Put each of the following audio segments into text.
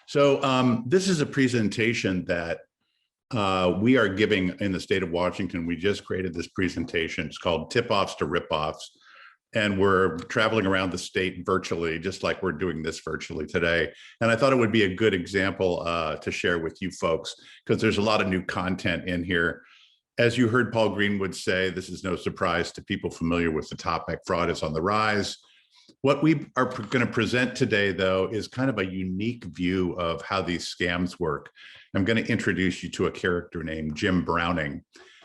So this is a presentation that we are giving in the state of Washington. We just created this presentation. It's called Tip-Offs to Rip-Offs. And we're traveling around the state virtually, just like we're doing this virtually today. And I thought it would be a good example to share with you folks, because there's a lot of new content in here. As you heard Paul Greenwood say, this is no surprise to people familiar with the topic. Fraud is on the rise. What we are going to present today, though, is kind of a unique view of how these scams work. I'm going to introduce you to a character named Jim Browning.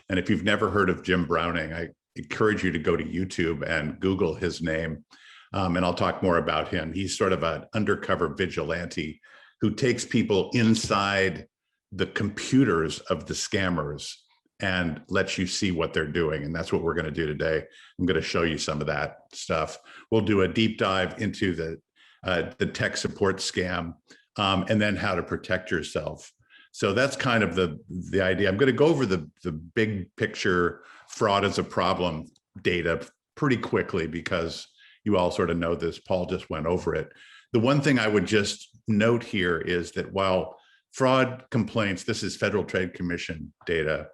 And if you've never heard of Jim Browning, I encourage you to go to YouTube and Google his name. And I'll talk more about him. He's sort of an undercover vigilante who takes people inside the computers of the scammers and lets you see what they're doing. And that's what we're going to do today. I'm going to show you some of that stuff. We'll do a deep dive into the tech support scam and then how to protect yourself. So that's kind of the idea. I'm going to go over the big picture fraud as a problem data pretty quickly because you all sort of know this. Paul just went over it. The one thing I would just note here is that while fraud complaints, this is Federal Trade Commission data,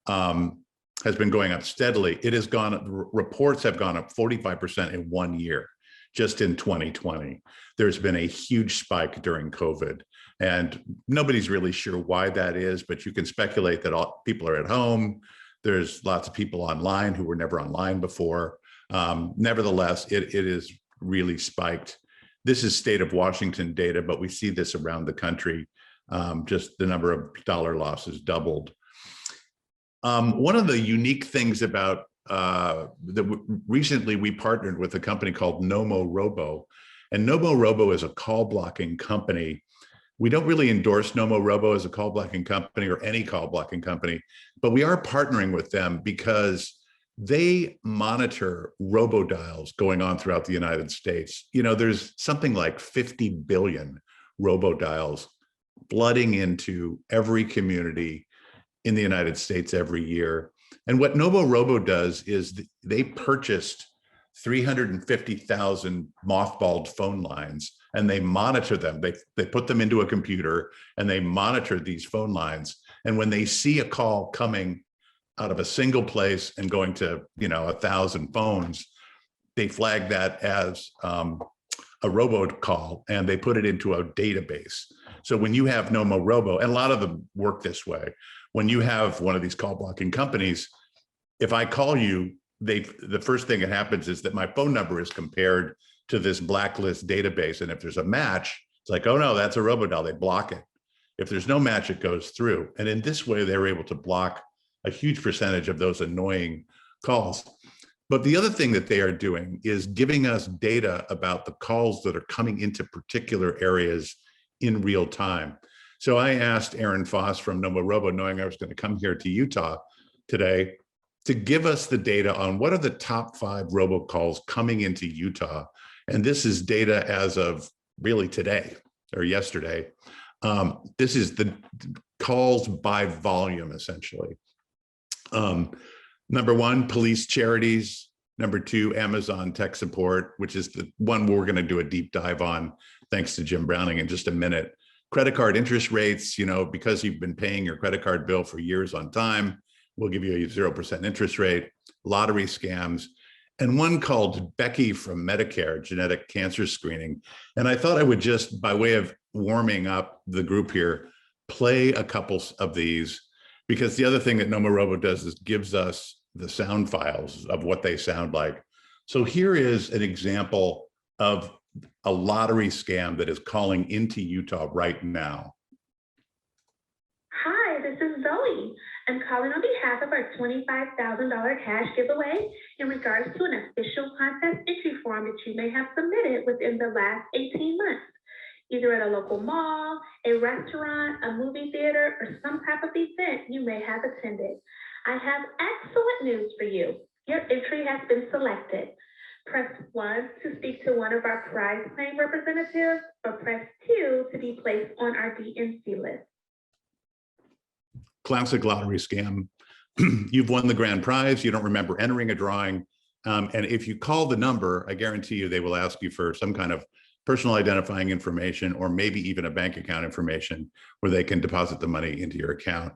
has been going up steadily. It has gone, reports have gone up 45% in 1 year, just in 2020. There's been a huge spike during COVID. And nobody's really sure why that is, but you can speculate that all people are at home. There's lots of people online who were never online before. Nevertheless, it is really spiked. This is state of Washington data, but we see this around the country. Just the number of dollar losses doubled. One of the unique things about recently we partnered with a company called NomoRobo, and NomoRobo is a call blocking company. We don't really endorse NomoRobo as a call blocking company or any call blocking company, but we are partnering with them because they monitor robodials going on throughout the United States. You know, there's something like 50 billion robodials flooding into every community in the United States every year. And what NomoRobo does is they purchased 350,000 mothballed phone lines and they monitor them. They put them into a computer and they monitor these phone lines. And when they see a call coming out of a single place and going to, 1,000 phones, they flag that as a robocall and they put it into a database. So when you have NomoRobo, and a lot of them work this way, when you have one of these call blocking companies, if I call you, the first thing that happens is that my phone number is compared to this blacklist database. And if there's a match, it's like, oh no, that's a robodial, they block it. If there's no match, it goes through. And in this way, they're able to block a huge percentage of those annoying calls. But the other thing that they are doing is giving us data about the calls that are coming into particular areas in real time. So I asked Aaron Foss from NomoRobo, knowing I was going to come here to Utah today, to give us the data on what are the top 5 robocalls coming into Utah. And this is data as of really today or yesterday. This is the calls by volume, essentially. Number 1, police charities. Number 2, Amazon tech support, which is the one we're going to do a deep dive on, thanks to Jim Browning in just a minute. Credit card interest rates, because you've been paying your credit card bill for years on time, we'll give you a 0% interest rate. Lottery scams, and one called Becky from Medicare, genetic cancer screening. And I thought I would just, by way of warming up the group here, play a couple of these, because the other thing that NomoRobo does is gives us the sound files of what they sound like. So here is an example of a lottery scam that is calling into Utah right now. Hi, this is Zoe. I'm calling on behalf of our $25,000 cash giveaway in regards to an official contest entry form that you may have submitted within the last 18 months, either at a local mall, a restaurant, a movie theater, or some type of event you may have attended. I have excellent news for you. Your entry has been selected. Press 1 to speak to one of our prize claim representatives, or press 2 to be placed on our DNC list. Classic lottery scam. You've won the grand prize. You don't remember entering a drawing. And if you call the number, I guarantee you they will ask you for some kind of personal identifying information, or maybe even a bank account information where they can deposit the money into your account.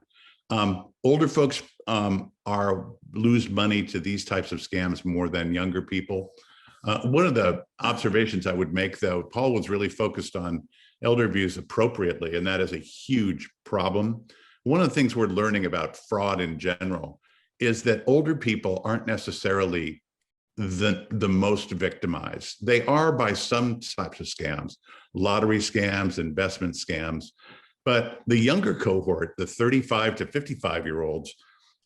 Older folks lose money to these types of scams more than younger people. One of the observations I would make, though, Paul was really focused on elder abuse appropriately, and that is a huge problem. One of the things we're learning about fraud in general is that older people aren't necessarily the most victimized. They are by some types of scams, lottery scams, investment scams, but the younger cohort, the 35 to 55-year-olds,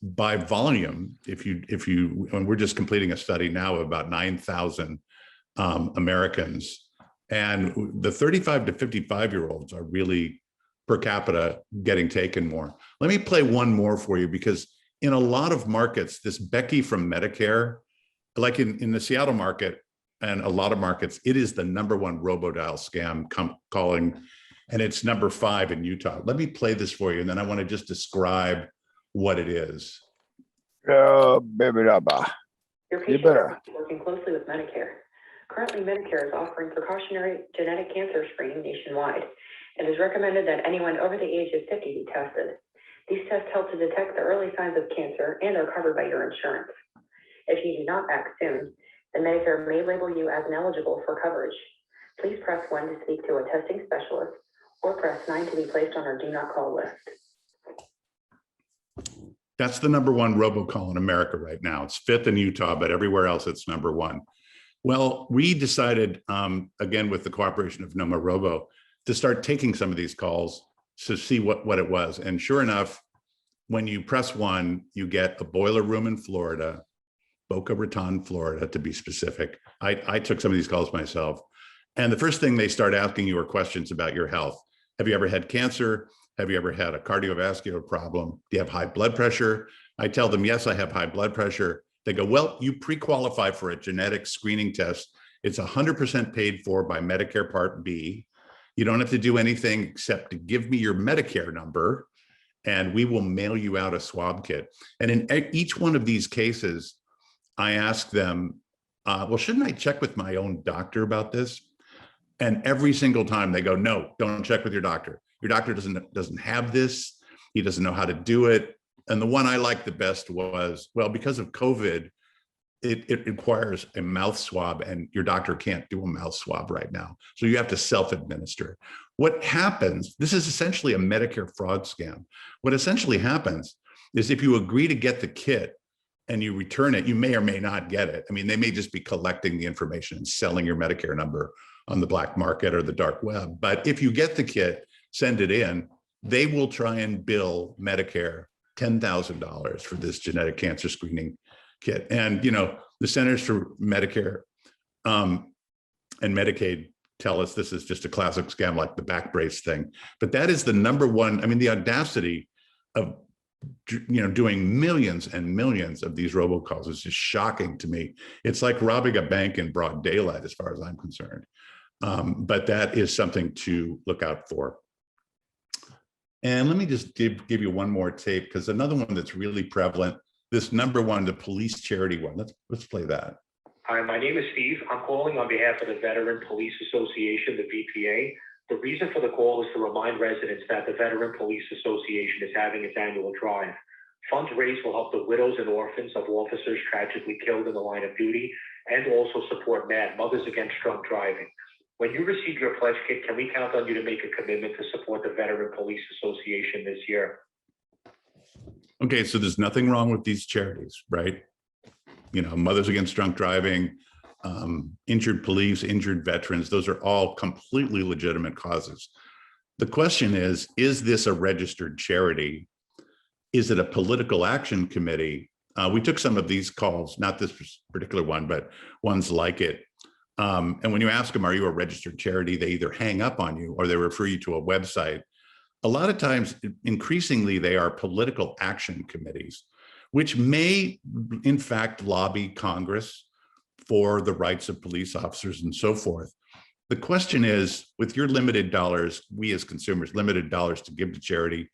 by volume, and we're just completing a study now of about 9,000 Americans, and the 35 to 55-year-olds are really per capita getting taken more. Let me play one more for you, because in a lot of markets, this Becky from Medicare, like in the Seattle market and a lot of markets, it is the #1 robodial scam calling, and it's #5 in Utah. Let me play this for you, and then I want to just describe what it is. Your patient is working closely with Medicare. Currently, Medicare is offering precautionary genetic cancer screening nationwide. It is recommended that anyone over the age of 50 be tested. These tests help to detect the early signs of cancer and are covered by your insurance. If you do not act soon, then Medicare may label you as ineligible for coverage. Please press 1 to speak to a testing specialist, or press 9 to be placed on our do not call list. That's the #1 robocall in America right now. It's 5th in Utah, but everywhere else it's #1. Well, we decided, again, with the cooperation of Noma Robo, to start taking some of these calls to see what it was. And sure enough, when you press 1, you get a boiler room in Florida, Boca Raton, Florida, to be specific. I took some of these calls myself. And the first thing they start asking you are questions about your health. Have you ever had cancer? Have you ever had a cardiovascular problem? Do you have high blood pressure? I tell them, yes, I have high blood pressure. They go, well, you pre-qualify for a genetic screening test. It's 100% paid for by Medicare Part B. You don't have to do anything except to give me your Medicare number, and we will mail you out a swab kit. And in each one of these cases, I ask them, well, shouldn't I check with my own doctor about this? And every single time they go, no, don't check with your doctor. Your doctor doesn't have this. He doesn't know how to do it. And the one I liked the best was, well, because of COVID, it requires a mouth swab, and your doctor can't do a mouth swab right now. So you have to self-administer. What happens, this is essentially a Medicare fraud scam. What essentially happens is if you agree to get the kit and you return it, you may or may not get it. I mean, they may just be collecting the information and selling your Medicare number on the black market or the dark web. But if you get the kit, send it in, they will try and bill Medicare $10,000 for this genetic cancer screening kit. And, you know, the Centers for Medicare and Medicaid tell us this is just a classic scam, like the back brace thing. But that is the #1. I mean, the audacity of, you know, doing millions and millions of these robocalls is just shocking to me. It's like robbing a bank in broad daylight, as far as I'm concerned. But that is something to look out for. And let me just give you one more tape, because another one that's really prevalent, this #1, the police charity one. Let's play that. Hi, my name is Steve. I'm calling on behalf of the Veteran Police Association, the VPA. The reason for the call is to remind residents that the Veteran Police Association is having its annual drive. Funds raised will help the widows and orphans of officers tragically killed in the line of duty, and also support MAD, Mothers Against Drunk Driving. When you receive your pledge kit, can we count on you to make a commitment to support the Veteran Police Association this year? Okay, so there's nothing wrong with these charities, right? You know, Mothers Against Drunk Driving, injured police, injured veterans, those are all completely legitimate causes. The question is this a registered charity? Is it a political action committee? We took some of these calls, not this particular one, but ones like it. And when you ask them, are you a registered charity? They either hang up on you or they refer you to a website. A lot of times, increasingly, they are political action committees, which may, in fact, lobby Congress for the rights of police officers and so forth. The question is, with your limited dollars, we as consumers, limited dollars to give to charity,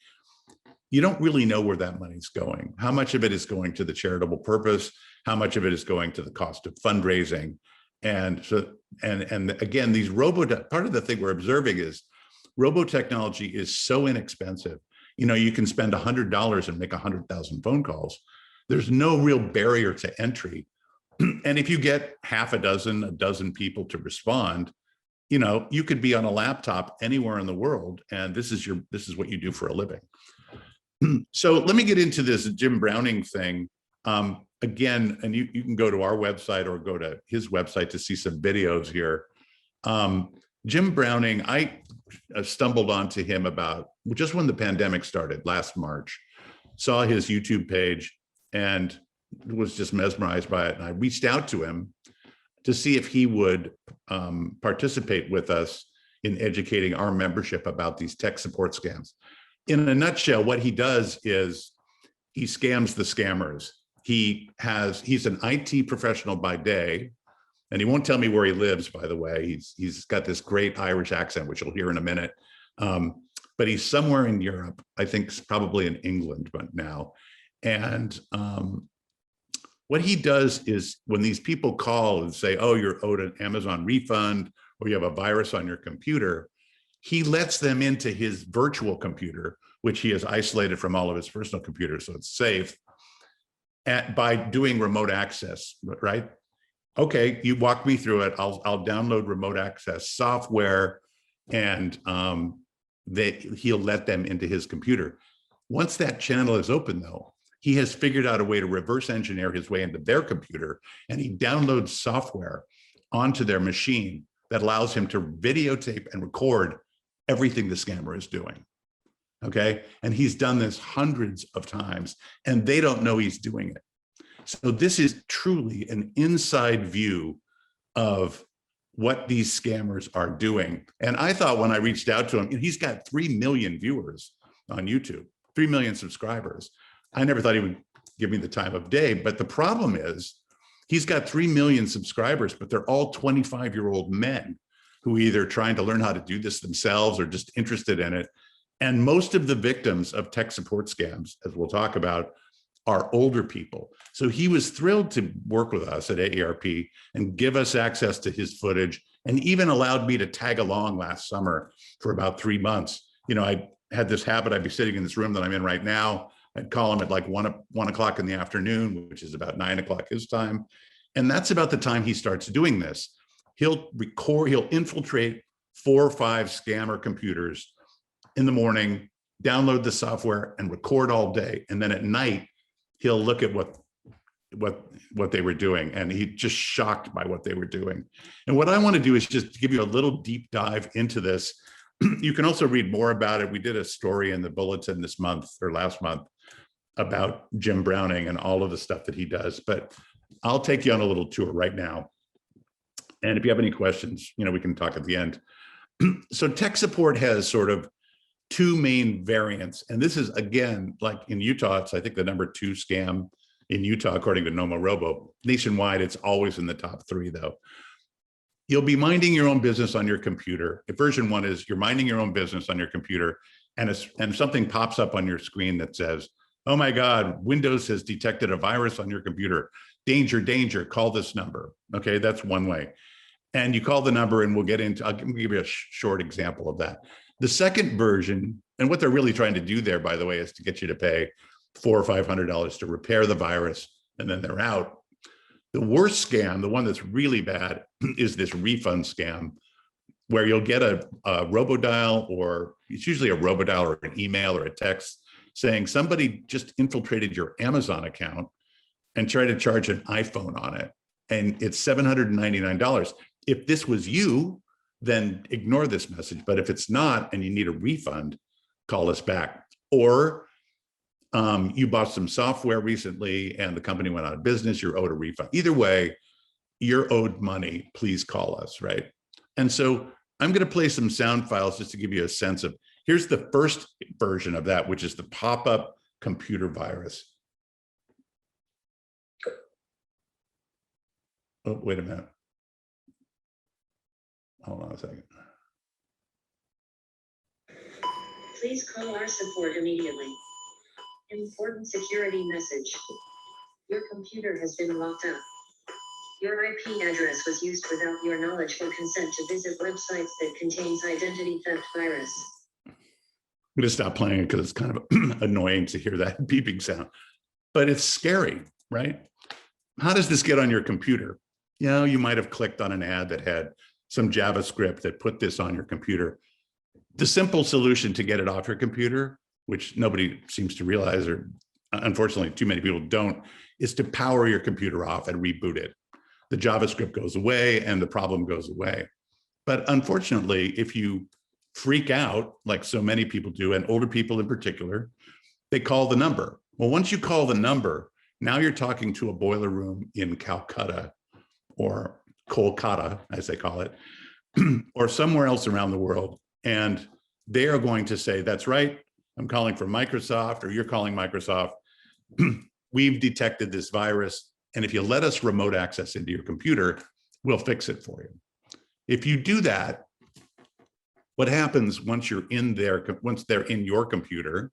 you don't really know where that money's going. How much of it is going to the charitable purpose? How much of it is going to the cost of fundraising? And so, and again, these part of the thing we're observing is robo-technology is so inexpensive. You know, you can spend $100 and make 100,000 phone calls. There's no real barrier to entry. And if you get a dozen people to respond, you know, you could be on a laptop anywhere in the world, and this is what you do for a living. So let me get into this Jim Browning thing. Again, and you can go to our website or go to his website to see some videos here. Jim Browning, I stumbled onto him about just when the pandemic started last March, saw his YouTube page and was just mesmerized by it. And I reached out to him to see if he would participate with us in educating our membership about these tech support scams. In a nutshell, what he does is he scams the scammers. He's an IT professional by day, and he won't tell me where he lives, by the way. He's got this great Irish accent, which you'll hear in a minute. But he's somewhere in Europe, I think probably in England, but now. And what he does is when these people call and say, oh, you're owed an Amazon refund or you have a virus on your computer, he lets them into his virtual computer, which he has isolated from all of his personal computers, so it's safe, by doing remote access, right? Okay, you walk me through it. I'll download remote access software, and he'll let them into his computer. Once that channel is open, though, he has figured out a way to reverse engineer his way into their computer, and he downloads software onto their machine that allows him to videotape and record everything the scammer is doing. Okay, and he's done this hundreds of times, and they don't know he's doing it. So this is truly an inside view of what these scammers are doing. And I thought when I reached out to him, he's got 3 million viewers on YouTube, 3 million subscribers. I never thought he would give me the time of day, but the problem is he's got 3 million subscribers, but they're all 25-year-old men who are either trying to learn how to do this themselves or just interested in it. And most of the victims of tech support scams, as we'll talk about, are older people. So he was thrilled to work with us at AARP and give us access to his footage, and even allowed me to tag along last summer for about 3 months. You know, I had this habit, I'd be sitting in this room that I'm in right now, I'd call him at like 1 o'clock in the afternoon, which is about 9 o'clock his time. And that's about the time he starts doing this. He'll infiltrate 4 or 5 scammer computers in the morning, download the software and record all day. And then at night, he'll look at what they were doing, and he's just shocked by what they were doing. And what I want to do is just give you a little deep dive into this. You can also read more about it. We did a story in the bulletin this month or last month about Jim Browning and all of the stuff that he does, but I'll take you on a little tour right now. And if you have any questions, you know, we can talk at the end. So tech support has sort of 2 main variants. And this is, again, like in Utah, it's I think the number 2 scam in Utah, according to NomoRobo. Nationwide, it's always in the top 3 though. You'll be minding your own business on your computer. Version 1 is you're minding your own business on your computer, and something pops up on your screen that says, oh my God, Windows has detected a virus on your computer. Danger, danger, call this number. Okay, that's one way. And you call the number, and we'll get into, I'll give you a short example of that. The second version, and what they're really trying to do there, by the way, is to get you to pay $400 or $500 to repair the virus, and then they're out. The worst scam, the one that's really bad, is this refund scam, where you'll get a robodial, or it's usually a robodial or an email or a text saying somebody just infiltrated your Amazon account and tried to charge an iPhone on it, and it's $799. If this was you, then ignore this message. But if it's not, and you need a refund, call us back. Or you bought some software recently and the company went out of business, you're owed a refund. Either way, you're owed money, please call us, right? And so I'm gonna play some sound files just to give you a sense of, here's the first version of that, which is the pop-up computer virus. Oh, wait a minute. Hold on a second. Please call our support immediately. Important security message. Your computer has been locked up. Your IP address was used without your knowledge or consent to visit websites that contains identity theft virus. I'm going to stop playing it because it's kind of annoying to hear that beeping sound, but it's scary, right? How does this get on your computer? You know, you might have clicked on an ad that had some JavaScript that put this on your computer. The simple solution to get it off your computer, which nobody seems to realize, or unfortunately too many people don't, is to power your computer off and reboot it. The JavaScript goes away and the problem goes away. But unfortunately, if you freak out, like so many people do, and older people in particular, they call the number. Well, once you call the number, now you're talking to a boiler room in Calcutta, or Kolkata, as they call it, or somewhere else around the world. And they are going to say, that's right, I'm calling from Microsoft, or you're calling Microsoft. We've detected this virus. And if you let us remote access into your computer, we'll fix it for you. If you do that, what happens once you're in there, once they're in your computer,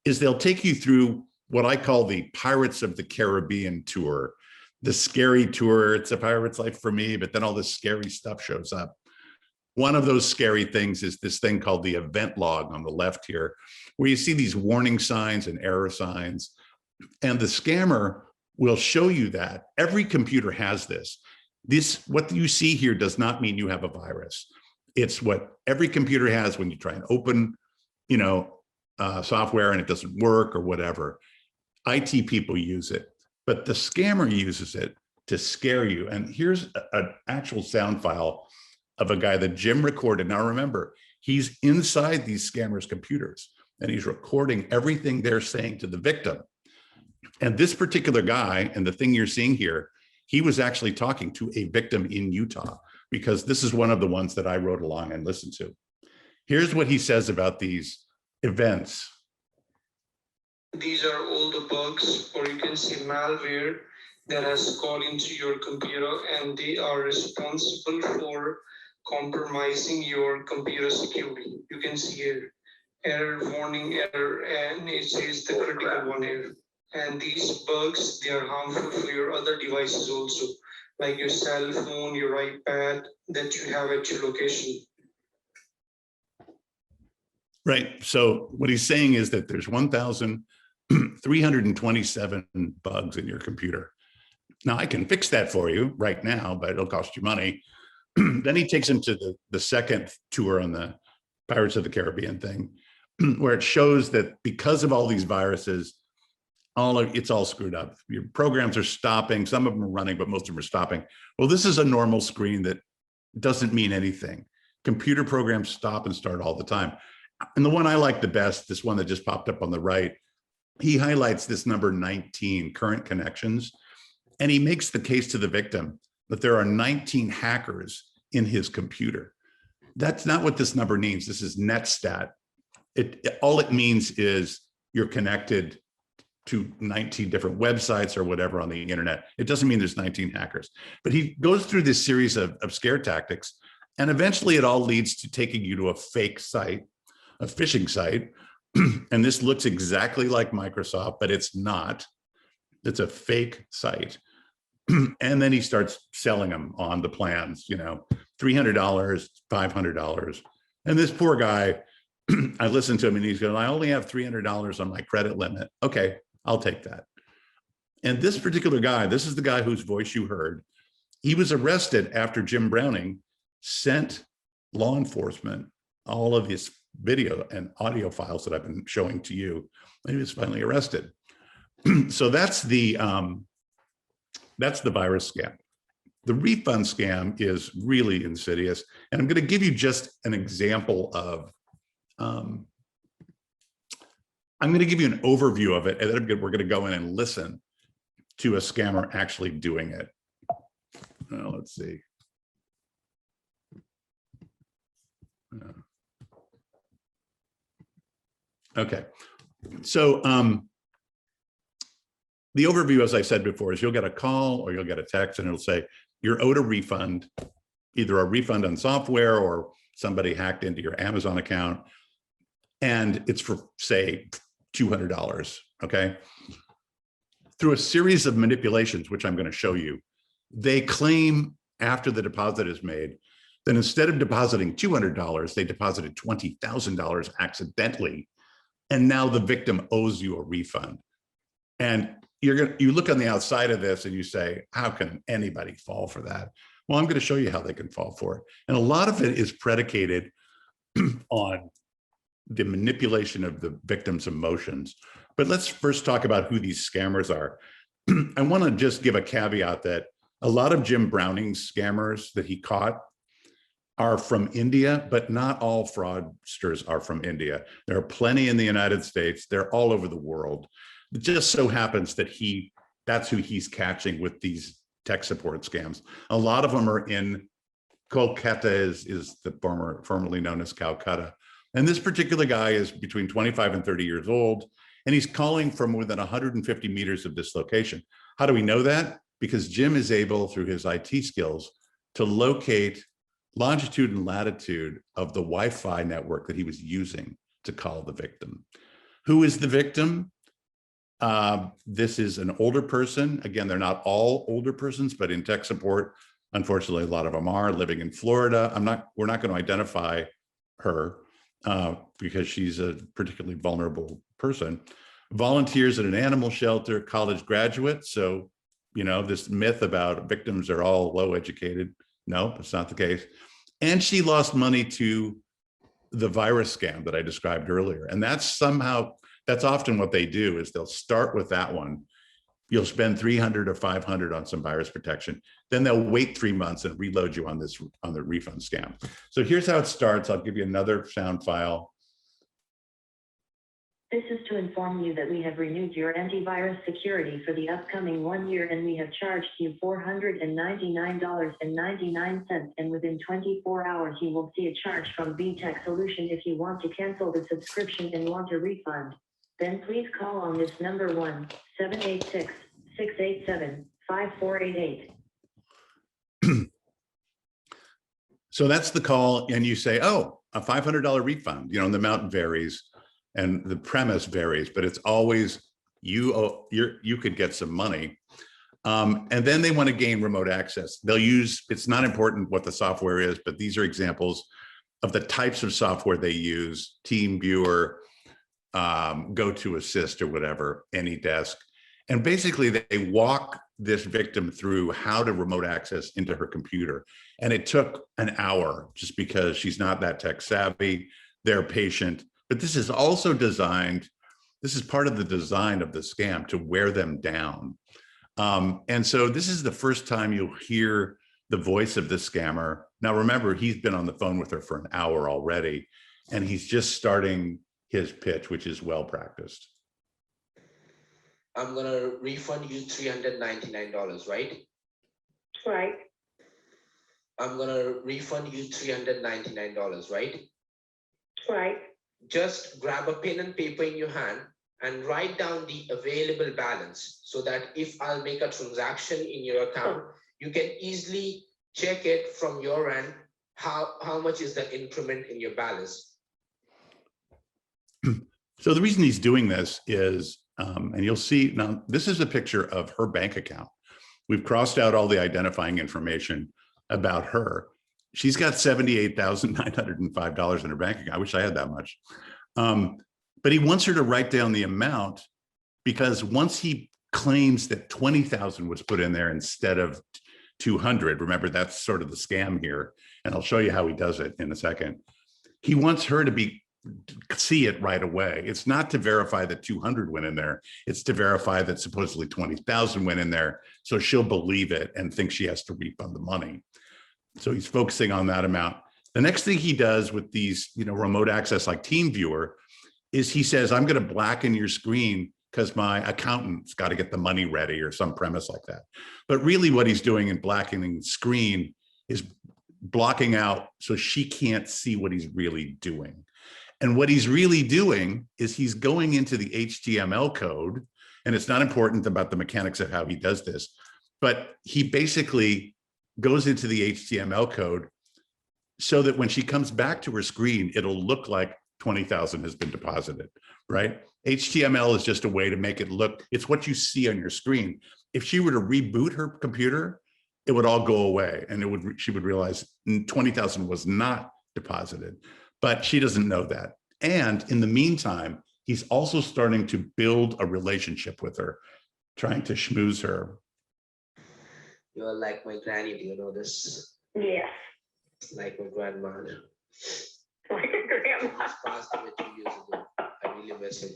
is they'll take you through what I call the Pirates of the Caribbean tour, the scary tour. It's a pirate's life for me, but then all this scary stuff shows up. One of those scary things is this thing called the event log on the left here, where you see these warning signs and error signs. And the scammer will show you that. Every computer has this. What you see here does not mean you have a virus. It's what every computer has when you try and open, software and it doesn't work or whatever. IT people use it, but the scammer uses it to scare you. And here's an actual sound file of a guy that Jim recorded. Now remember, he's inside these scammers' computers and he's recording everything they're saying to the victim. And this particular guy, and the thing you're seeing here, he was actually talking to a victim in Utah, because this is one of the ones that I wrote along and listened to. Here's what he says about these events. These are all the bugs, or you can say malware, that has got into your computer, and they are responsible for compromising your computer security. You can see here, error, warning, error, and it says the critical one here. And these bugs, they are harmful for your other devices also, like your cell phone, your iPad that you have at your location. Right. So what he's saying is that there's 1,327 bugs in your computer. Now I can fix that for you right now, but it'll cost you money. Then he takes him to the second tour on the Pirates of the Caribbean thing, where it shows that because of all these viruses, it's all screwed up. Your programs are stopping. Some of them are running, but most of them are stopping. Well, this is a normal screen that doesn't mean anything. Computer programs stop and start all the time. And the one I like the best, this one that just popped up on the right, he highlights this number 19, current connections, and he makes the case to the victim that there are 19 hackers in his computer. That's not what this number means. This is netstat. All it means is you're connected to 19 different websites or whatever on the internet. It doesn't mean there's 19 hackers. But he goes through this series of scare tactics, and eventually it all leads to taking you to a fake site, a phishing site. And this looks exactly like Microsoft, but it's not. It's a fake site. And then he starts selling them on the plans, $300, $500. And this poor guy, I listened to him and he's going, I only have $300 on my credit limit. Okay, I'll take that. And this particular guy, this is the guy whose voice you heard. He was arrested after Jim Browning sent law enforcement all of his video and audio files that I've been showing to you. And he was finally arrested. So that's the virus scam. The refund scam is really insidious. And I'm going to give you just an example of, I'm going to give you an overview of it, and then we're going to go in and listen to a scammer actually doing it. Let's see. Okay, so the overview, as I said before, is you'll get a call or you'll get a text and it'll say you're owed a refund, either a refund on software or somebody hacked into your Amazon account, and it's for, say, $200, okay? through a series of manipulations, which I'm going to show you, they claim after the deposit is made that instead of depositing $200, they deposited $20,000 accidentally. And now the victim owes you a refund. And you look on the outside of this and you say, how can anybody fall for that? Well, I'm going to show you how they can fall for it. And a lot of it is predicated on the manipulation of the victim's emotions. But let's first talk about who these scammers are. I want to just give a caveat that a lot of Jim Browning's scammers that he caught are from India, but not all fraudsters are from India. There are plenty in the United States. They're all over the world. It just so happens that that's who he's catching with these tech support scams. A lot of them are in Kolkata, is the formerly known as Calcutta. And this particular guy is between 25 and 30 years old, and he's calling from within 150 meters of this location. How do we know that? Because Jim is able, through his IT skills, to locate longitude and latitude of the Wi-Fi network that he was using to call the victim. Who is the victim? This is an older person. Again, they're not all older persons, but in tech support, unfortunately, a lot of them are living in Florida. We're not going to identify her because she's a particularly vulnerable person. Volunteers at an animal shelter, college graduate. So, this myth about victims are all low educated. No, that's not the case. And she lost money to the virus scam that I described earlier. And that's often what they do, is they'll start with that one. You'll spend $300 or $500 on some virus protection. Then they'll wait 3 months and reload you on the refund scam. So here's how it starts. I'll give you another sound file. This is to inform you that we have renewed your antivirus security for the upcoming 1 year, and we have charged you $499.99, and within 24 hours you will see a charge from VTech Solution. If you want to cancel the subscription and want a refund, then please call on this number 1-786-687-5488. So that's the call, and you say, oh, a $500 refund, and the amount varies and the premise varies, but it's always you could get some money. And then they want to gain remote access. It's not important what the software is, but these are examples of the types of software they use: TeamViewer, GoToAssist, or whatever, AnyDesk. And basically they walk this victim through how to remote access into her computer. And it took an hour just because she's not that tech savvy. They're patient, but this is also designed, this is part of the design of the scam to wear them down. And so this is the first time you'll hear the voice of the scammer. Now, remember, he's been on the phone with her for an hour already, and he's just starting his pitch, which is well practiced. I'm gonna refund you $399, right? Right. I'm gonna refund you $399, right? Right. Just grab a pen and paper in your hand and write down the available balance, so that if I'll make a transaction in your account, you can easily check it from your end, how much is the increment in your balance. So the reason he's doing this is, and you'll see now, this is a picture of her bank account. We've crossed out all the identifying information about her. She's got $78,905 in her bank account. I wish I had that much. But he wants her to write down the amount, because once he claims that 20,000 was put in there instead of 200, remember, that's sort of the scam here. And I'll show you how he does it in a second. He wants her to see it right away. It's not to verify that 200 went in there. It's to verify that supposedly 20,000 went in there. So she'll believe it and think she has to refund the money. So he's focusing on that amount. The next thing he does with these, remote access like TeamViewer is he says, I'm going to blacken your screen because my accountant's got to get the money ready, or some premise like that. But really what he's doing in blackening the screen is blocking out so she can't see what he's really doing. And what he's really doing is he's going into the HTML code, and it's not important about the mechanics of how he does this, but he basically goes into the HTML code so that when she comes back to her screen, it'll look like 20,000 has been deposited, right? HTML is just a way to make it look, it's what you see on your screen. If she were to reboot her computer, it would all go away, and she would realize 20,000 was not deposited, but she doesn't know that. And in the meantime, he's also starting to build a relationship with her, trying to schmooze her. You're like my granny, do you know this? Yes, Like my grandma. like a grandma. She passed away 2 years ago. I really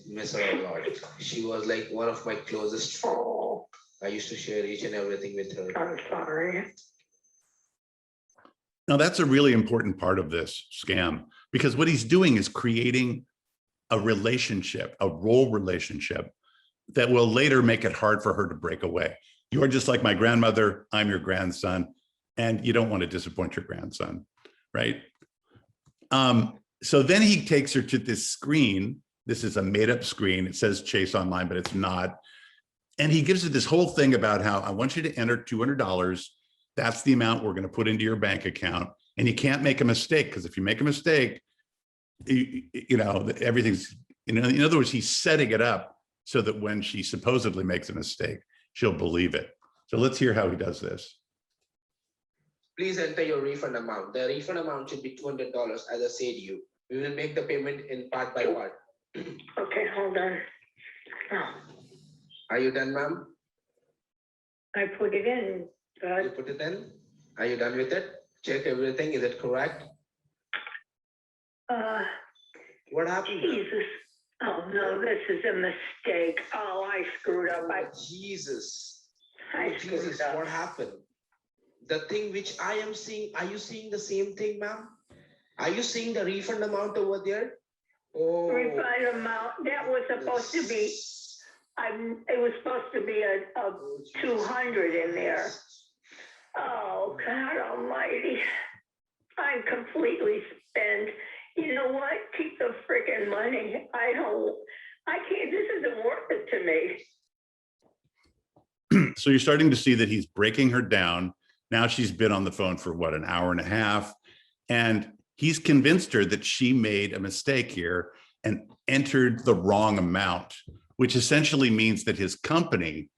miss her a lot. She was like one of my closest friends. Oh, I used to share each and everything with her. I'm sorry. Now, that's a really important part of this scam, because what he's doing is creating a relationship, a role relationship that will later make it hard for her to break away. You're just like my grandmother, I'm your grandson, and you don't want to disappoint your grandson, right? So then he takes her to this screen. This is a made-up screen. It says Chase Online, but it's not. And he gives her this whole thing about how I want you to enter $200. That's the amount we're going to put into your bank account. And you can't make a mistake, because if you make a mistake, you know, everything's, you know, in other words, he's setting it up so that when she supposedly makes a mistake, she'll believe it. So let's hear how he does this. Please enter your refund amount. The refund amount should be $200, as I said to you. We will make the payment in part by part. Okay, hold on. Oh, Are you done, ma'am? I put it in, You put it in? Are you done with it? Check everything. Is it correct? What happened? Jesus. Oh, no, this is a mistake. Oh, I screwed up. Jesus. I screwed Jesus, up. what happened? The thing which I am seeing, are you seeing the same thing, ma'am? Are you seeing the refund amount over there? Oh. Refund amount, that was supposed to be, it was supposed to be a 200 in there. Oh, God almighty. I'm completely spent. You know what? Keep the freaking money. I can't, this isn't worth it to me. So you're starting to see that he's breaking her down. Now she's been on the phone for what, an hour and a half. And he's convinced her that she made a mistake here and entered the wrong amount, which essentially means that his company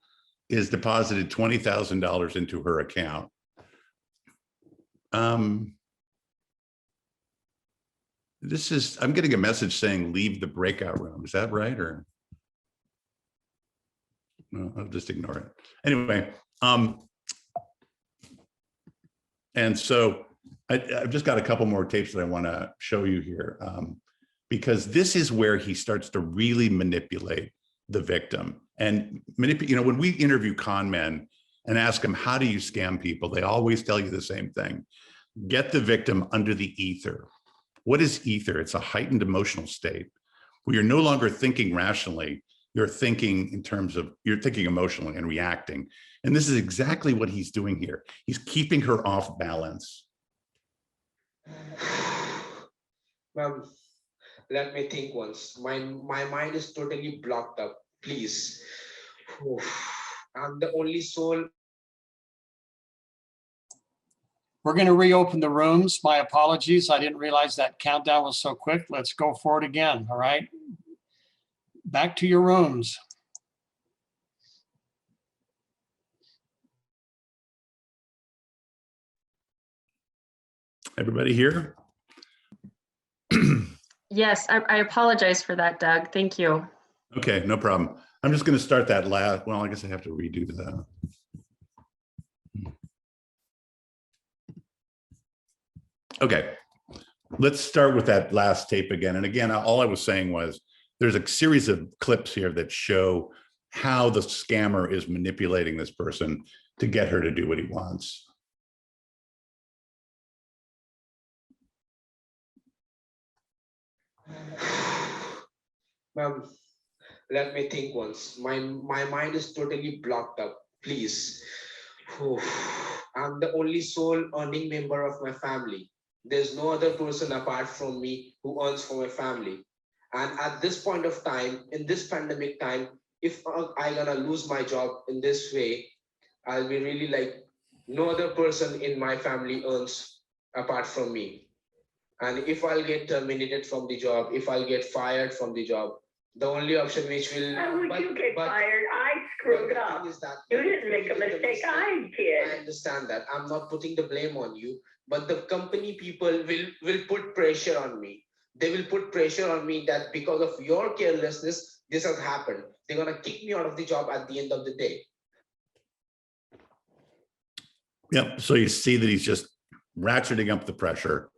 is deposited $20,000 into her account. I'm getting a message saying leave the breakout room. Is that right? Or no, I'll just ignore it. Anyway, and so I've just got a couple more tapes that I want to show you here, because this is where he starts to really manipulate the victim. And you know, when we interview con men and ask them, how do you scam people? They always tell you the same thing. Get the victim under the ether. What is ether? It's a heightened emotional state where you're no longer thinking rationally. You're thinking you're thinking emotionally and reacting. And this is exactly what he's doing here. He's keeping her off balance. Ma'am, let me think once. My mind is totally blocked up. Please. I'm the only soul. We're going to reopen the rooms. My apologies. I didn't realize that countdown was so quick. Let's go for it again. All right. Back to your rooms. Everybody here? Yes, I apologize for that, Doug. Thank you. Okay, no problem. I'm just going to start that last. Well, I guess I have to redo that. Okay, let's start with that last tape again. And again, all I was saying was there's a series of clips here that show how the scammer is manipulating this person to get her to do what he wants. Ma'am, let me think once. My mind is totally blocked up. Please. I'm the only sole earning member of my family. There's no other person apart from me who earns for my family. And at this point of time, in this pandemic time, if I'm gonna lose my job in this way, I'll be really like, no other person in my family earns apart from me. And if I'll get terminated from the job, if I'll get fired from the job, The only option which will. How would you get but- fired? I but screwed the up. thing is that You didn't make a you did the mistake, I I did. understand that. I'm not putting the blame on you, but the company people will put pressure on me. They will put pressure on me that because of your carelessness, this has happened. They're gonna kick me out of the job at the end of the day. Yep. So you see that he's just ratcheting up the pressure.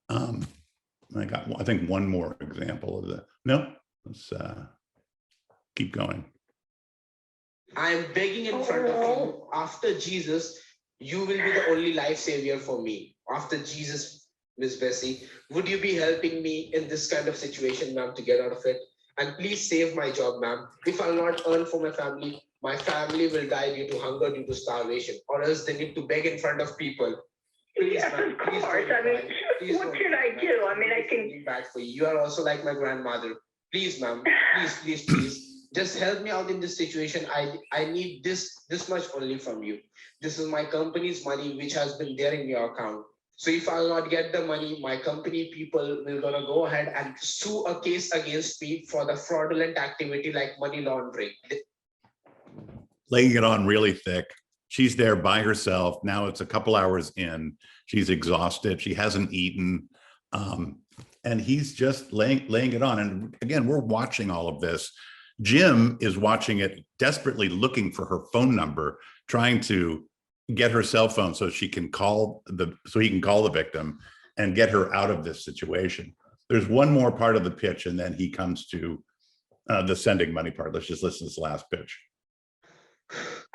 I got, I think, one more example of the, no, let's keep going. I'm begging in front of you, after Jesus, you will be the only life savior for me. After Jesus, Miss Bessie, would you be helping me in this kind of situation, ma'am, to get out of it? And please save my job, ma'am. If I'll not earn for my family will die due to hunger, due to starvation, or else they need to beg in front of people. Please, Yes, ma'am, of please course. don't I mean, cry. Please what don't should cry, I do? ma'am. I mean, I I'm can, feeling bad for you. You are also like my grandmother. Please, ma'am, please. Just help me out in this situation. I need this much only from you. This is my company's money, which has been there in your account. So if I'll not get the money, my company people will gonna go ahead and sue a case against me for the fraudulent activity like money laundering. Laying it on really thick. She's there by herself. Now it's a couple hours in. She's exhausted. She hasn't eaten. And he's just laying it on. And again, we're watching all of this. Jim is watching it, desperately looking for her phone number, trying to get her cell phone so he can call the victim and get her out of this situation. There's one more part of the pitch, and then he comes to the sending money part. Let's just listen to this last pitch.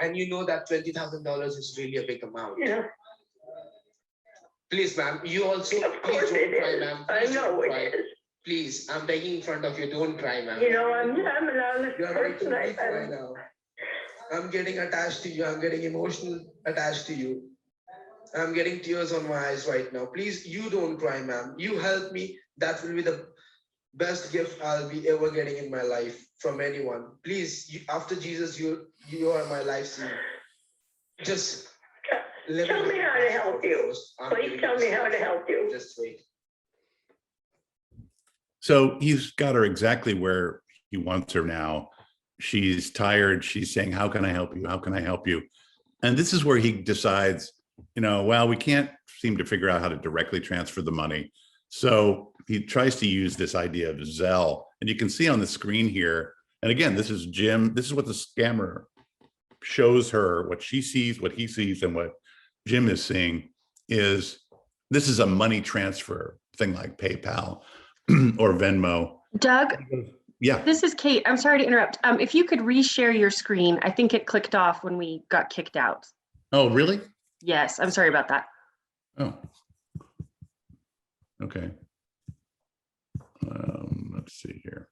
And you know that $20,000 is really a big amount. yeah, Please, ma'am, you also, of please course don't it cry, is. ma'am. I Please know don't it cry. is. Please, I'm begging in front of you, don't cry, ma'am. You know, I'm an honest You're person. making me cry now. I'm getting attached to you. I'm getting emotional attached to you. I'm getting tears on my eyes right now. Please, you don't cry, ma'am. You help me. That will be the best gift I'll be ever getting in my life from anyone. Please, after Jesus, you are my life saver. Just let Tell me how to help you. first. I'm Please giving tell you me how to stuff. help you. Just wait. So he's got her exactly where he wants her now. She's tired. She's saying, how can I help you? How can I help you? And this is where he decides, well, we can't seem to figure out how to directly transfer the money. So he tries to use this idea of Zelle. And you can see on the screen here, and again, this is Jim. This is what the scammer shows her, what she sees, what he sees, and what Jim is seeing is this is a money transfer thing like PayPal or Venmo. Doug, Yeah. this is Kate. I'm sorry to interrupt. If you could reshare your screen, I think it clicked off when we got kicked out. Oh, really? Yes, I'm sorry about that. Oh. Okay. Let's see here.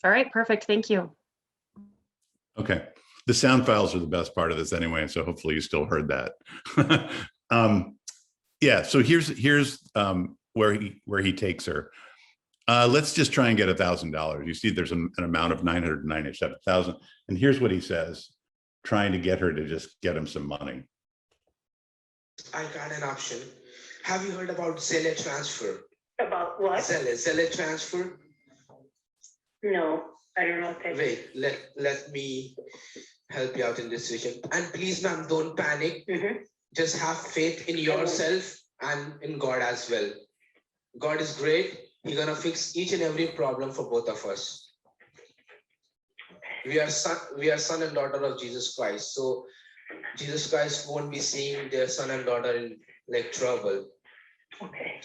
All right, perfect. Thank you. Okay. The sound files are the best part of this anyway, so hopefully you still heard that. Yeah, so here's where he takes her. Let's just try and get $1,000. You see there's an amount of 997,000. And here's what he says, trying to get her to just get him some money. I got an option. Have you heard about Zelle transfer? About what? Zelle transfer? No, I don't know what that is. Wait, let me help you out in this situation. And please, ma'am, don't panic. Just have faith in yourself and in God as well. God is great. He's gonna fix each and every problem for both of us. We are son and daughter of Jesus Christ. So Jesus Christ won't be seeing their son and daughter in like trouble. Okay.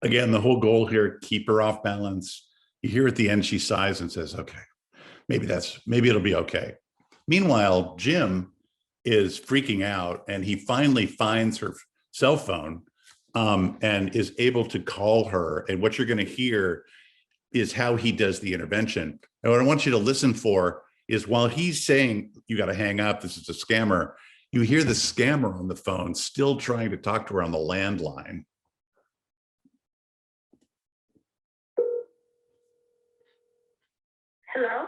Again, the whole goal here, keep her off balance. You hear at the end, she sighs and says, okay, maybe it'll be okay. Meanwhile, Jim is freaking out and he finally finds her cell phone and is able to call her. And what you're going to hear is how he does the intervention. And what I want you to listen for is while he's saying, you got to hang up, this is a scammer, you hear the scammer on the phone still trying to talk to her on the landline. Hello?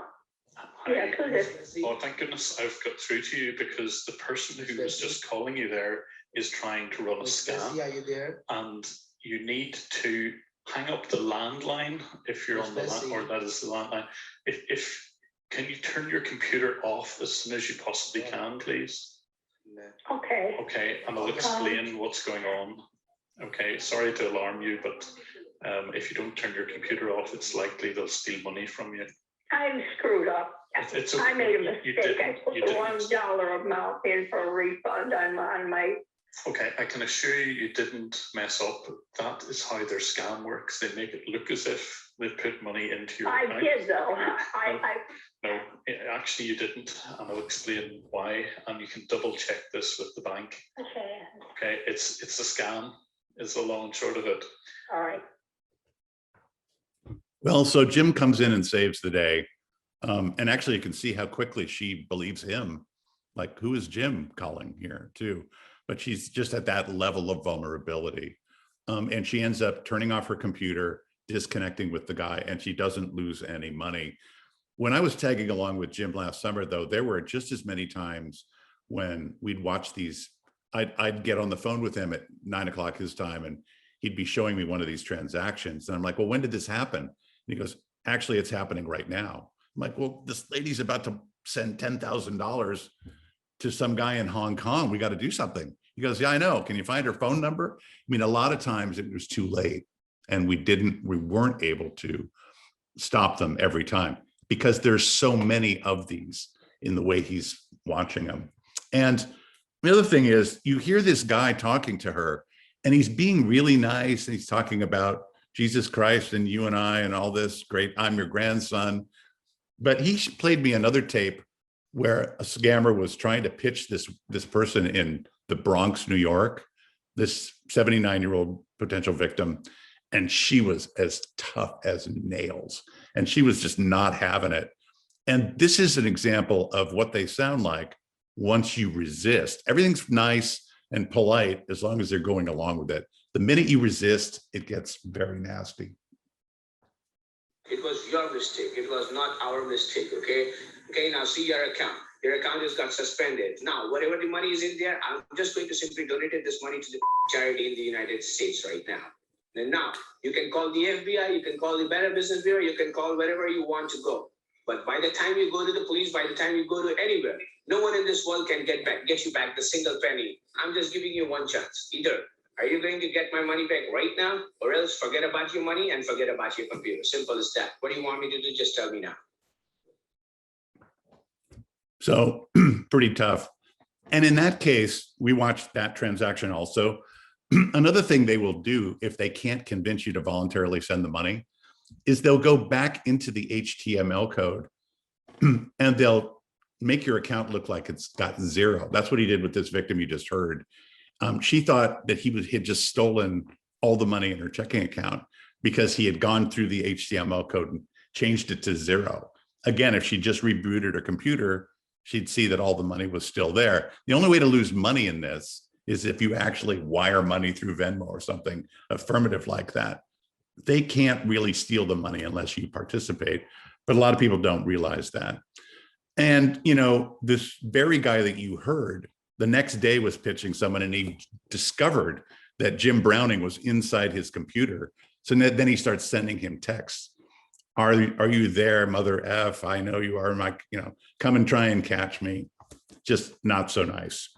Yeah, who's this? Oh, thank goodness I've got through to you, because the person who was just calling you there is trying to run a scam. Are you there? And you need to hang up the landline if you're on the line, or that is the landline. If can you turn your computer off as soon as you possibly can, please? Okay. Okay, and I'll explain what's going on. Okay, sorry to alarm you, but if you don't turn your computer off, it's likely they'll steal money from you. I'm screwed up. It's okay. I made a You mistake. I didn't- put you the didn't. $1 amount in for a refund on my. Okay, I can assure you, you didn't mess up. That is how their scam works. They make it look as if they put money into your account. I did though. No, actually you didn't, and I'll explain why. And you can double check this with the bank. Okay. Okay, it's a scam. Is the long and short of it. All right. Well, so Jim comes in and saves the day. And actually you can see how quickly she believes him. Like, who is Jim calling here too? But she's just at that level of vulnerability. And she ends up turning off her computer, disconnecting with the guy, and she doesn't lose any money. When I was tagging along with Jim last summer, though, there were just as many times when we'd watch these. I'd get on the phone with him at 9 o'clock his time, and he'd be showing me one of these transactions. And I'm like, well, when did this happen? And he goes, actually, it's happening right now. I'm like, well, this lady's about to send $10,000 to some guy in Hong Kong. We got to do something. He goes, yeah, I know. Can you find her phone number? I mean, a lot of times it was too late, and we weren't able to stop them every time, because there's so many of these in the way he's watching them. And the other thing is, you hear this guy talking to her, and he's being really nice. And he's talking about Jesus Christ and you and I and all this great, I'm your grandson. But he played me another tape where a scammer was trying to pitch this person in the Bronx, New York, this 79-year-old potential victim. And she was as tough as nails. And she was just not having it. And this is an example of what they sound like once you resist. Everything's nice and polite as long as they're going along with it. The minute you resist, it gets very nasty. It was your mistake. It was not our mistake, okay? Okay, now see your account. Your account just got suspended. Now, whatever the money is in there, I'm just going to simply donate this money to the charity in the United States right now. And now, you can call the FBI, you can call the Better Business Bureau, you can call wherever you want to go. But by the time you go to the police, by the time you go to anywhere, no one in this world can get you back the single penny. I'm just giving you one chance. Either are you going to get my money back right now, or else forget about your money and forget about your computer. Simple as that. What do you want me to do? Just tell me now. So pretty tough. And in that case, we watched that transaction also. Another thing they will do if they can't convince you to voluntarily send the money is they'll go back into the HTML code and they'll make your account look like it's got zero. That's what he did with this victim you just heard. She thought that he had just stolen all the money in her checking account because he had gone through the HTML code and changed it to zero. Again, if she just rebooted her computer, she'd see that all the money was still there. The only way to lose money in this is if you actually wire money through Venmo or something affirmative like that. They can't really steal the money unless you participate, but a lot of people don't realize that. And, you know, this very guy that you heard the next day was pitching someone, and he discovered that Jim Browning was inside his computer. So then he starts sending him texts. Are you there, mother F? I know you are, Mike, you know, come and try and catch me. Just not so nice.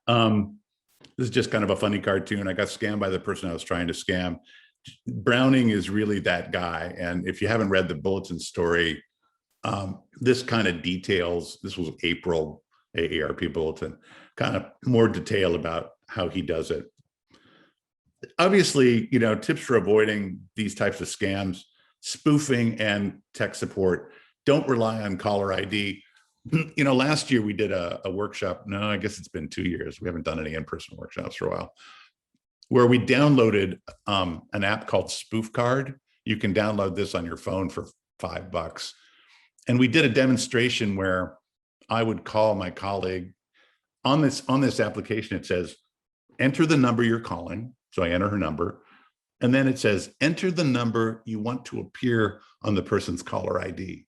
This is just kind of a funny cartoon. I got scammed by the person I was trying to scam. Browning is really that guy. And if you haven't read the bulletin story, this kind of details, this was April AARP bulletin, kind of more detail about how he does it. Obviously, you know, tips for avoiding these types of scams: spoofing and tech support. Don't rely on caller ID. You know, last year we did a workshop. No, I guess it's been 2 years. We haven't done any in-person workshops for a while, where we downloaded an app called Spoof Card. You can download this on your phone for $5. And we did a demonstration where I would call my colleague. On this application, it says, enter the number you're calling. So I enter her number. And then it says, enter the number you want to appear on the person's caller ID.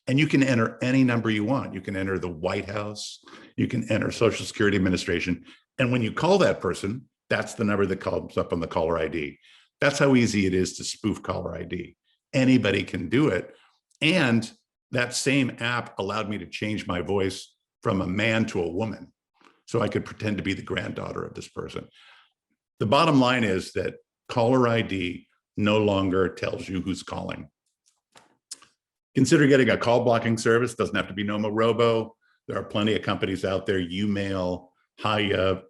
And you can enter any number you want. You can enter the White House, you can enter Social Security Administration. And when you call that person, that's the number that comes up on the caller ID. That's how easy it is to spoof caller ID. Anybody can do it. And that same app allowed me to change my voice from a man to a woman. So I could pretend to be the granddaughter of this person. The bottom line is that caller ID no longer tells you who's calling. Consider getting a call blocking service. Doesn't have to be Nomo Robo. There are plenty of companies out there, Umail, Hiya,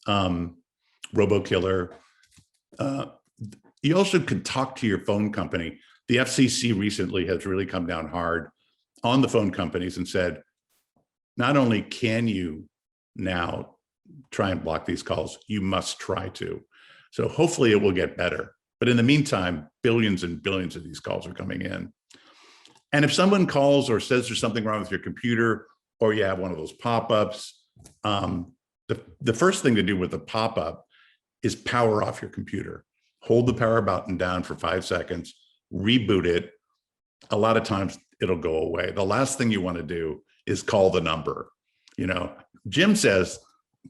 RoboKiller. You also could talk to your phone company. The FCC recently has really come down hard on the phone companies and said, not only can you now try and block these calls, you must try to. So hopefully it will get better. But in the meantime, billions and billions of these calls are coming in. And if someone calls or says there's something wrong with your computer, or you have one of those pop-ups, the first thing to do with the pop-up is power off your computer. Hold the power button down for 5 seconds, reboot it. A lot of times it'll go away. The last thing you want to do is call the number. You know, Jim says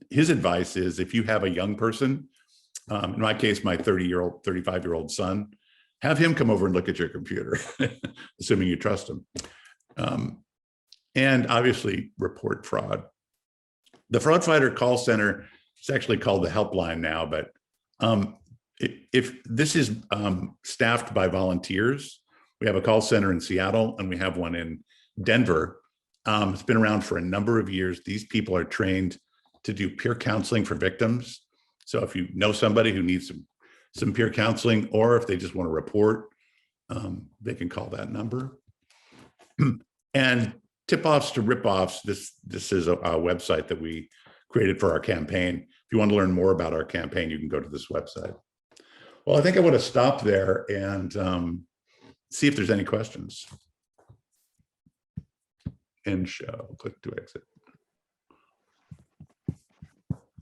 his advice is if you have a young person, in my case, my 30-year-old, 35-year-old son, have him come over and look at your computer, assuming you trust him. And obviously report fraud. The Fraud Fighter call center is actually called the helpline now, but if this is staffed by volunteers, we have a call center in Seattle and we have one in Denver. It's been around for a number of years. These people are trained to do peer counseling for victims. So if you know somebody who needs some peer counseling, or if they just want to report, they can call that number. And tip-offs to rip-offs, this is a website that we created for our campaign. If you want to learn more about our campaign, you can go to this website. Well, I think I want to stop there and see if there's any questions. End show, click to exit.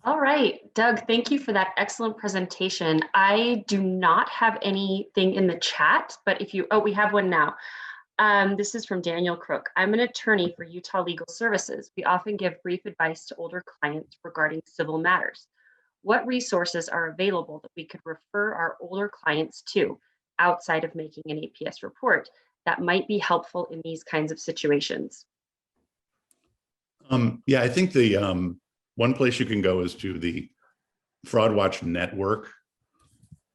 All right, Doug, thank you for that excellent presentation. I do not have anything in the chat, but if you, oh, we have one now. This is from Daniel Crook. I'm an attorney for Utah Legal Services. We often give brief advice to older clients regarding civil matters. What resources are available that we could refer our older clients to outside of making an APS report that might be helpful in these kinds of situations? Yeah, I think the one place you can go is to the Fraud Watch Network.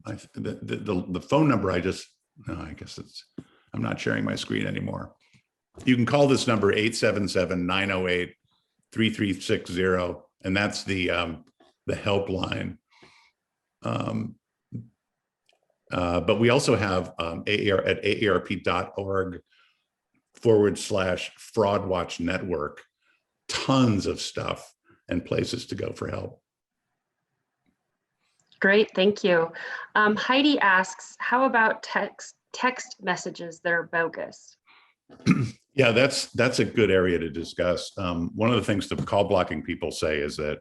The phone number I guess it's, I'm not sharing my screen anymore. You can call this number 877-908-3360, and that's the helpline. But we also have at AARP.org/Fraud Watch Network, tons of stuff and places to go for help. Great, thank you. Heidi asks, how about text messages that are bogus? Yeah, that's a good area to discuss. One of the things the call blocking people say is that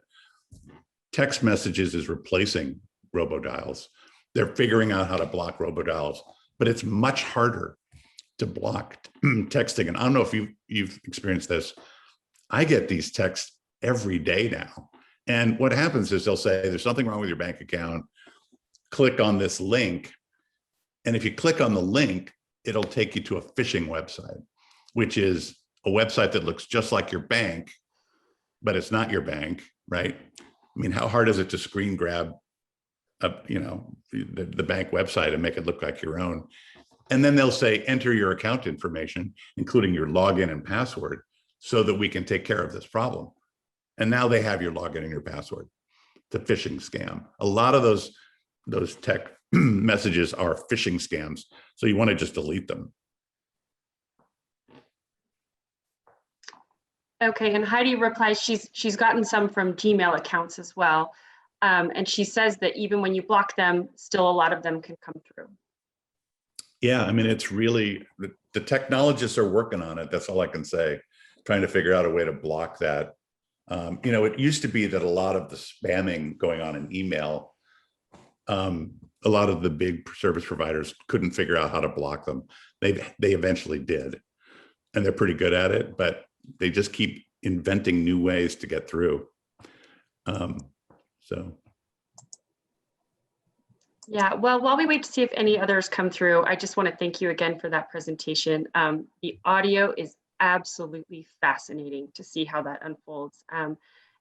text messages is replacing robodials. They're figuring out how to block robodials, but it's much harder to block texting. And I don't know if you've experienced this. I get these texts every day now. And what happens is they'll say, there's something wrong with your bank account. Click on this link. And if you click on the link, it'll take you to a phishing website, which is a website that looks just like your bank, but it's not your bank, right? I mean, how hard is it to screen grab the bank website and make it look like your own? And then they'll say, enter your account information, including your login and password, so that we can take care of this problem. And now they have your login and your password. It's a phishing scam. A lot of those tech messages are phishing scams. So you want to just delete them. Okay, and Heidi replies she's gotten some from Gmail accounts as well. And she says that even when you block them, still a lot of them can come through. Yeah, I mean, it's really, the technologists are working on it. That's all I can say, trying to figure out a way to block that. It used to be that a lot of the spamming going on in email, a lot of the big service providers couldn't figure out how to block them. They eventually did. and they're pretty good at it, but they just keep inventing new ways to get through. So. Yeah, well, while we wait to see if any others come through, I just want to thank you again for that presentation. The audio is absolutely fascinating to see how that unfolds. And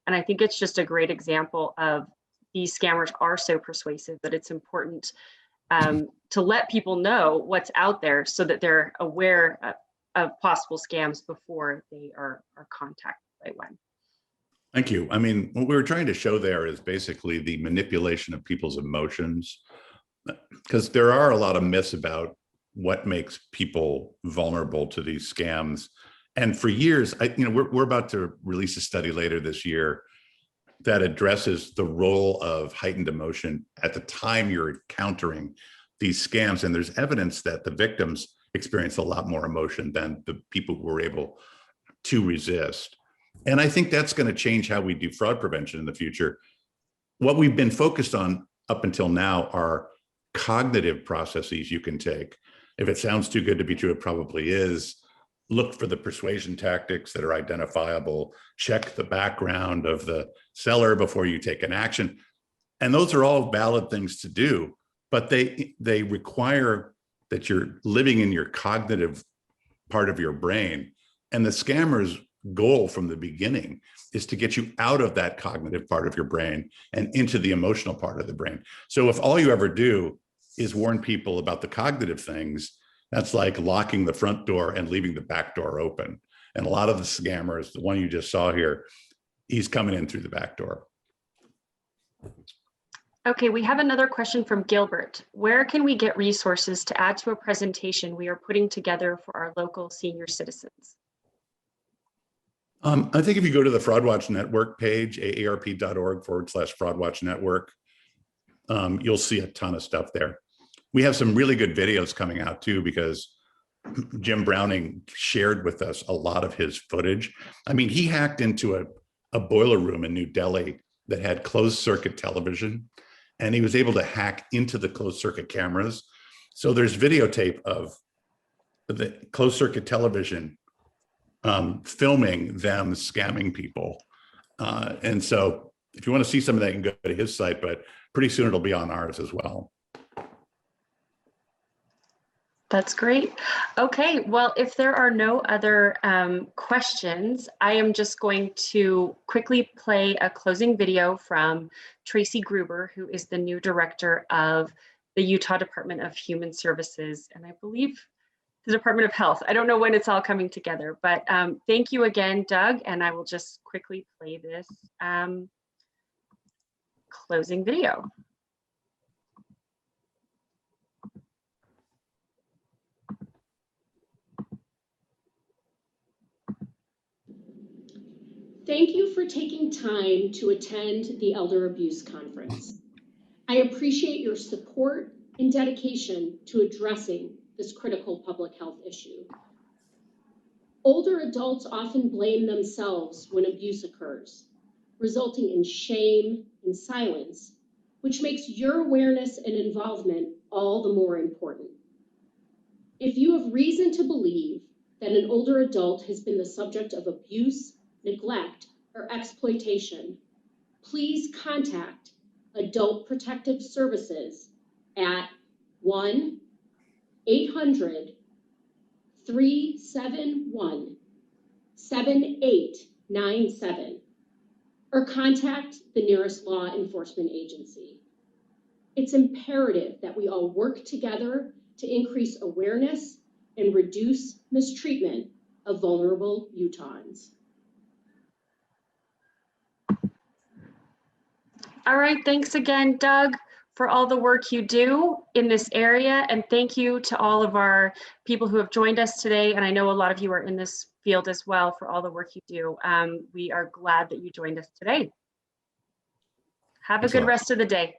I think it's just a great example of these scammers are so persuasive that it's important to let people know what's out there so that they're aware of possible scams before they are contacted by one. Thank you. I mean, what we were trying to show there is basically the manipulation of people's emotions, because there are a lot of myths about what makes people vulnerable to these scams. And for years, we're about to release a study later this year that addresses the role of heightened emotion at the time you're encountering these scams. And there's evidence that the victims experience a lot more emotion than the people who were able to resist. And I think that's going to change how we do fraud prevention in the future. What we've been focused on up until now are cognitive processes you can take. If it sounds too good to be true, it probably is. Look for the persuasion tactics that are identifiable. Check the background of the seller before you take an action. And those are all valid things to do, but they require that you're living in your cognitive part of your brain. And the scammer's goal from the beginning is to get you out of that cognitive part of your brain and into the emotional part of the brain. So if all you ever do is warn people about the cognitive things, that's like locking the front door and leaving the back door open. And a lot of the scammers, the one you just saw here, he's coming in through the back door. Okay, we have another question from Gilbert. Where can we get resources to add to a presentation we are putting together for our local senior citizens? I think if you go to the FraudWatch Network page, aarp.org/FraudWatch Network, you'll see a ton of stuff there. We have some really good videos coming out too, because Jim Browning shared with us a lot of his footage. I mean, he hacked into a boiler room in New Delhi that had closed circuit television, and he was able to hack into the closed circuit cameras. So there's videotape of the closed circuit television filming them scamming people. And so if you want to see some of that, you can go to his site, but pretty soon it'll be on ours as well. That's great. Okay, well, if there are no other questions, I am just going to quickly play a closing video from Tracy Gruber, who is the new director of the Utah Department of Human Services, and I believe the Department of Health. I don't know when it's all coming together, but thank you again, Doug, and I will just quickly play this closing video. Thank you for taking time to attend the Elder Abuse Conference. I appreciate your support and dedication to addressing this critical public health issue. Older adults often blame themselves when abuse occurs, resulting in shame and silence, which makes your awareness and involvement all the more important. If you have reason to believe that an older adult has been the subject of abuse, neglect, or exploitation, please contact Adult Protective Services at 1-800-371-7897 or contact the nearest law enforcement agency. It's imperative that we all work together to increase awareness and reduce mistreatment of vulnerable Utahns. All right, thanks again, Doug, for all the work you do in this area. And thank you to all of our people who have joined us today. And I know a lot of you are in this field as well for all the work you do. We are glad that you joined us today. Have a good rest of the day.